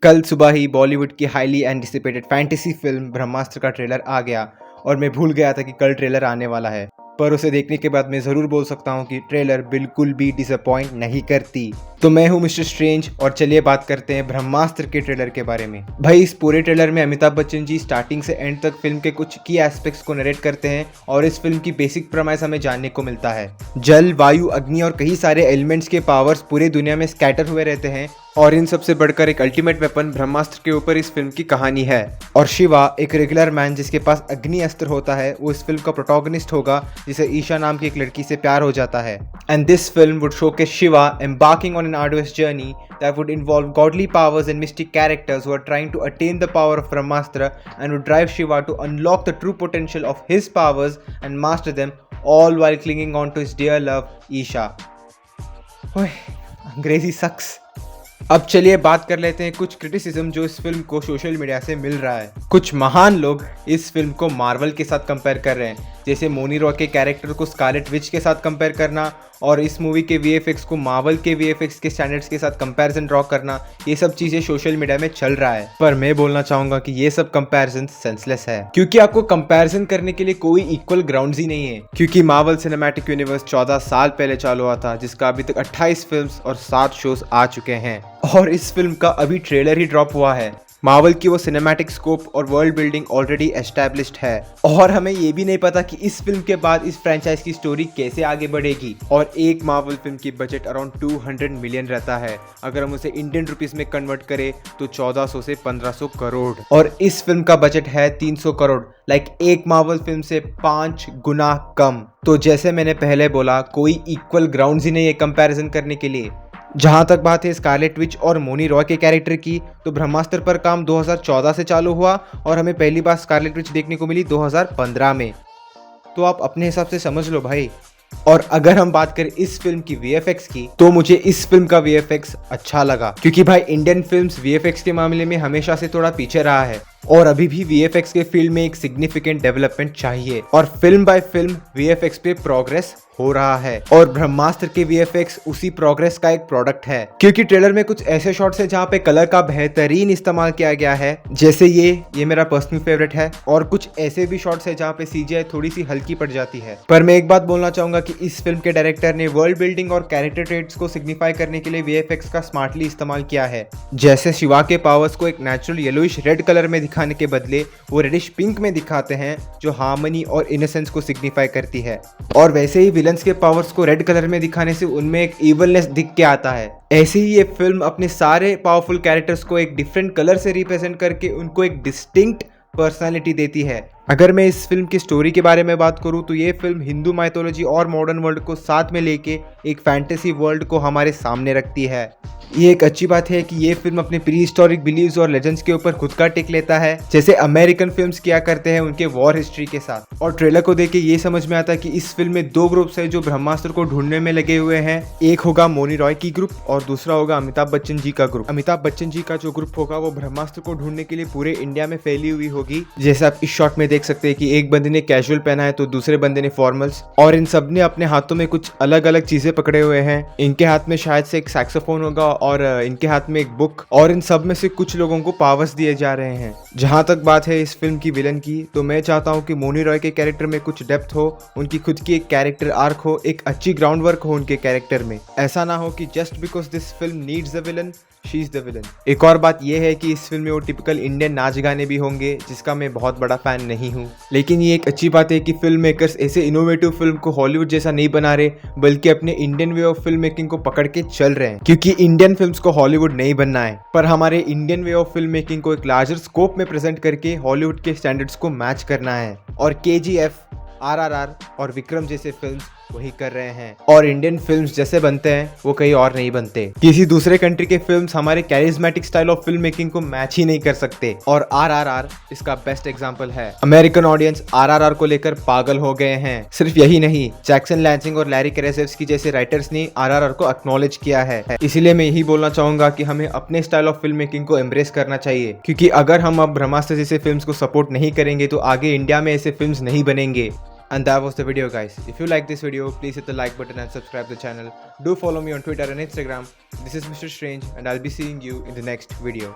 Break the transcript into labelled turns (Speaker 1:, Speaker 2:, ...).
Speaker 1: कल सुबह ही बॉलीवुड की हाईली एंटिसिपेटेड फैंटेसी फिल्म ब्रह्मास्त्र का ट्रेलर आ गया और मैं भूल गया था कि कल ट्रेलर आने वाला है। पर उसे देखने के बाद मैं ज़रूर बोल सकता हूँ कि ट्रेलर बिल्कुल भी डिसअपॉइंट नहीं करती। तो मैं हूँ मिस्टर स्ट्रेंज और चलिए बात करते हैं ब्रह्मास्त्र के ट्रेलर के बारे में। भाई इस पूरे ट्रेलर में अमिताभ बच्चन जी स्टार्टिंग से एंड तक फिल्म के कुछ की एस्पेक्ट्स को नरेट करते हैं और इस फिल्म की बेसिक प्रमाइस हमें जानने को मिलता है। जल, वायु, अग्नि और कई सारे एलिमेंट्स के पावर्स पूरी दुनिया में स्कैटर हुए रहते हैं और इन सबसे बढ़कर एक अल्टीमेट वेपन ब्रह्मास्त्र के ऊपर इस फिल्म की कहानी है। और शिवा, एक रेगुलर मैन जिसके पास अग्नि अस्त्र होता है, वो इस फिल्म का प्रोटोगनिस्ट होगा जिसे ईशा नाम की एक लड़की से प्यार हो जाता है। And this film would showcase Shiva embarking on an arduous journey that would involve godly powers and mystic characters who are trying to attain the power of Brahmastra and would drive Shiva to unlock the true potential of his powers and master them, all while clinging on to his dear love, Isha. ओह, अंग्रेजी सक्स। अब चलिए बात कर लेते हैं कुछ criticism जो इस फिल्म को सोशल मीडिया से मिल रहा है। कुछ महान लोग इस फिल्म को मार्वल के साथ कंपेयर कर रहे हैं, जैसे मोनी रॉय के कैरेक्टर को स्कारलेट विच के साथ कंपेयर करना और इस मूवी के वीएफएक्स को मार्वल के वीएफएक्स के स्टैंडर्ड्स के साथ कंपैरिजन ड्रॉ करना। ये सब चीजें सोशल मीडिया में चल रहा है, पर मैं बोलना चाहूंगा कि ये सब कंपैरिजन सेंसलेस है, क्योंकि आपको कंपैरिजन करने के लिए कोई इक्वल ग्राउंड्स ही नहीं है। क्योंकि मार्वल सिनेमैटिक यूनिवर्स 14 साल पहले चालू हुआ था, जिसका अभी तक 28 फिल्म्स और 7 शोज आ चुके हैं और इस फिल्म का अभी ट्रेलर ही ड्रॉप हुआ है। मार्वल की वो सिनेमैटिक स्कोप और वर्ल्ड बिल्डिंग ऑलरेडी एस्टैब्लिश्ड है और हमें ये भी नहीं पता कि इस फिल्म के बाद इस फ्रेंचाइज की स्टोरी कैसे आगे बढ़ेगी। और एक मार्वल फिल्म की बजट अराउंड 200 मिलियन रहता है, अगर हम उसे इंडियन रुपीस में कन्वर्ट करें तो 1400 से 1500 करोड़, और इस फिल्म का बजट है 300 करोड़, लाइक एक मार्वल फिल्म से 5 गुना कम। तो जैसे मैंने पहले बोला, कोई इक्वल ग्राउंड्स ही नहीं है कंपैरिजन करने के लिए। जहां तक बात है स्कारलेट विच और मोनी रॉय के कैरेक्टर की, तो ब्रह्मास्त्र पर काम 2014 से चालू हुआ और हमें पहली बार स्कारलेट विच देखने को मिली 2015 में। तो आप अपने हिसाब से समझ लो भाई। और अगर हम बात करें इस फिल्म की वीएफएक्स की, तो मुझे इस फिल्म का वीएफएक्स अच्छा लगा, क्योंकि भाई इंडियन फिल्म्स वीएफएक्स के मामले में हमेशा से थोड़ा पीछे रहा है और अभी भी वीएफएक्स के फील्ड में एक सिग्निफिकेंट डेवलपमेंट चाहिए और फिल्म बाय फिल्म वीएफएक्स पे प्रोग्रेस हो रहा है और ब्रह्मास्त्र के वीएफएक्स उसी प्रोग्रेस का एक प्रोडक्ट है। क्योंकि ट्रेलर में कुछ ऐसे शॉट्स है जहाँ पे कलर का बेहतरीन इस्तेमाल किया गया है, जैसे ये मेरा पर्सनल फेवरेट है, और कुछ ऐसे भी शॉट्स है जहाँ पे सीजीआई थोड़ी सी हल्की पड़ जाती है। पर मैं एक बात बोलना चाहूंगा कि इस फिल्म के डायरेक्टर ने वर्ल्ड बिल्डिंग और कैरेक्टर ट्रेट्स को सिग्निफाई करने के लिए वीएफएक्स का स्मार्टली इस्तेमाल किया है। जैसे शिवा के पावर्स को एक नेचुरल येलोइश रेड कलर में दिखाने के बदले वो रेडिश पिंक में दिखाते हैं, जो हार्मनी और इनोसेंस को सिग्निफाई करती है। और वैसे ही विलन्स के पावर्स को रेड कलर में दिखाने से उनमें एक इवलनेस दिख के आता है। ऐसे ही ये फिल्म अपने सारे पावरफुल कैरेक्टर्स को एक डिफरेंट कलर से रिप्रेजेंट करके उनको एक डिस्टिंक्ट पर्सनालिटी देती है। अगर मैं इस फिल्म की स्टोरी के बारे में बात करूं तो ये फिल्म हिंदू माइथोलॉजी और मॉडर्न वर्ल्ड को साथ में लेके एक फैंटेसी वर्ल्ड को हमारे सामने रखती है। ये एक अच्छी बात है कि ये फिल्म अपने प्री हिस्टोरिक बिलीव्स और लेजेंड्स के ऊपर खुद का टेक लेता है, जैसे अमेरिकन फिल्म्स किया करते हैं उनके वॉर हिस्ट्री के साथ। और ट्रेलर को देख के ये समझ में आता है कि इस फिल्म में 2 ग्रुप्स है जो ब्रह्मास्त्र को ढूंढने में लगे हुए हैं। एक होगा मोनी रॉय की ग्रुप और दूसरा होगा अमिताभ बच्चन जी का ग्रुप। अमिताभ बच्चन जी का जो ग्रुप होगा वो ब्रह्मास्त्र को ढूंढने के लिए पूरे इंडिया में फैली हुई होगी। जैसे आप इस शॉट में देख सकते हैं कि एक बंदे ने कैजुअल पहना है तो दूसरे बंदे ने फॉर्मल्स, और इन सब ने अपने हाथों में कुछ अलग अलग चीजें पकड़े हुए हैं। इनके हाथ में शायद से एक सैक्सोफोन होगा और इनके हाथ में एक बुक, और इन सब में से कुछ लोगों को पावर्स दिए जा रहे हैं। जहां तक बात है इस फिल्म की विलन की, तो मैं चाहता हूं कि मोनी रॉय के कैरेक्टर में कुछ डेप्थ हो, उनकी खुद की एक कैरेक्टर आर्क हो, एक अच्छी ग्राउंड वर्क हो उनके कैरेक्टर में। ऐसा ना हो कि just because this film needs the villain she is the villain. एक और बात यह है कि इस फिल्म में वो टिपिकल इंडियन नाच गाने भी होंगे, जिसका मैं बहुत बड़ा फैन नहीं हूँ। लेकिन ये एक अच्छी बात है कि फिल्म मेकर्स ऐसे इनोवेटिव फिल्म को हॉलीवुड जैसा नहीं बना रहे, बल्कि अपने Indian way of film making को पकड़ के चल रहे हैं। क्योंकि इंडियन फिल्म्स को हॉलीवुड नहीं बनना है, पर हमारे Indian way of film making को एक लार्जर स्कोप में प्रेजेंट करके हॉलीवुड के स्टैंडर्ड्स को मैच करना है। और केजीएफ, आरआरआर और विक्रम जैसे फिल्म्स वही कर रहे हैं, और इंडियन फिल्म्स जैसे बनते हैं वो कहीं और नहीं बनते। किसी दूसरे कंट्री के फिल्म्स हमारे charismatic style of film making को मैच ही नहीं कर सकते, और आरआरआर इसका बेस्ट एग्जांपल है। अमेरिकन ऑडियंस आरआरआर को लेकर पागल हो गए हैं। सिर्फ यही नहीं, जैक्सन लैंसिंग और लैरी केरेसेव्स्की जैसे राइटर्स ने आरआरआर को एक्नॉलेज किया है। इसीलिए मैं यही बोलना चाहूंगा कि हमें अपने स्टाइल ऑफ फिल्म मेकिंग को एम्ब्रेस करना चाहिए, क्योंकि अगर हम अब ब्रह्मास्त्र जैसे फिल्म्स को सपोर्ट नहीं करेंगे तो आगे इंडिया में ऐसे फिल्म्स नहीं बनेंगे। And that was the video, guys. If you like this video, please hit the like button and subscribe the channel. Do follow me on Twitter and Instagram. This is Mr. Strange and I'll be seeing you in the next video.